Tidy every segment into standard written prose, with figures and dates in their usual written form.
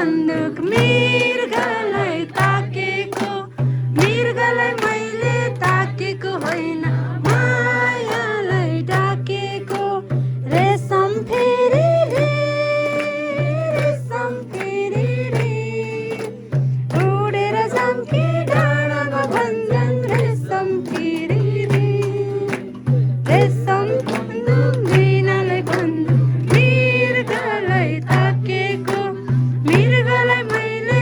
बन्दुक मृगलाई ताकेको, मृगलाई मैले ताकेको होइन, मायालाई डाकेको। रेशम फेरि रे, रेशम फेरि रे, उडेर जान्की डाँडामा भन्छन् रेशम फेरि रे। रेशम बन्दुक मीनालाई बन्दुक मृगलाई ताकेको, मृगलाई मैले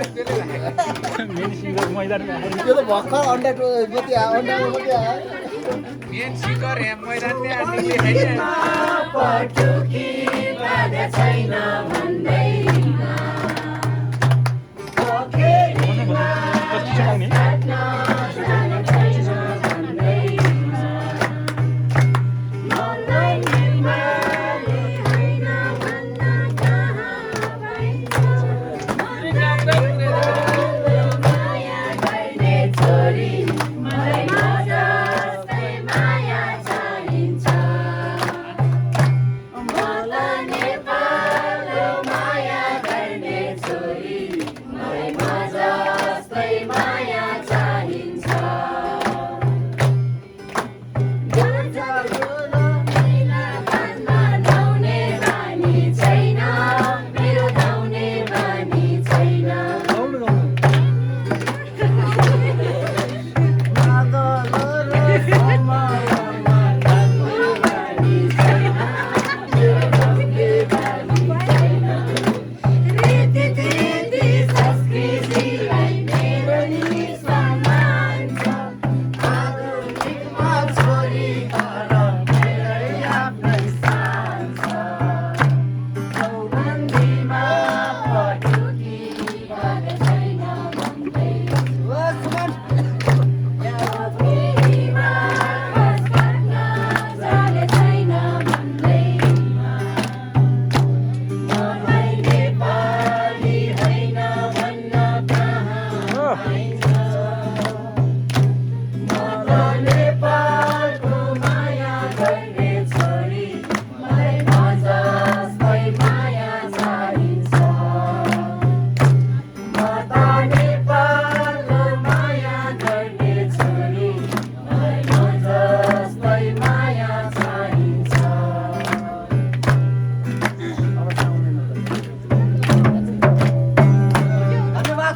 मेन सिङ्गर मैदानमा आयो। त्यो त भर्खर अन्डा मात्रै आयो, अन्डामा मात्रै आयो। मेन सिङ्गर यहाँ मैदानमै आइदिने होइन। पटुकी बाध छैन भन्दैमा पोखरीमा कति चढाउने काट्न जान छैन भन्दैमा मलाई नेपाली होइन भन्न कहाँ पाइन्छ माया गर्ने छोरी मलाई जस्तै माया चाहिन्छ मलाई नेपालको माया गर्ने छोरी मलाई जस्तै माया चाहिन्छ धाउने बानी छैन मेरो धाउने बानी छैन संस्कृतिलाई मेरो निस्मा मान्छ आधुनिकमा छोरी तर मेरै आफ्नै स्थान छ चौबन्दीमा पटुकी बाध छैन भन्दै पोखरीमा घाँस काट्न जाने छैन भन्दैमा मलाई नेपाली होइन भन्न कहाँ पाइन्छ मलाई नेपालको माया गर्ने छोरी मलाई जस्तै माया चाहिन्छ म त नेपालको माया गर्ने छोरी मलाई जस्तै माया चाहिन्छ धन्यवाद।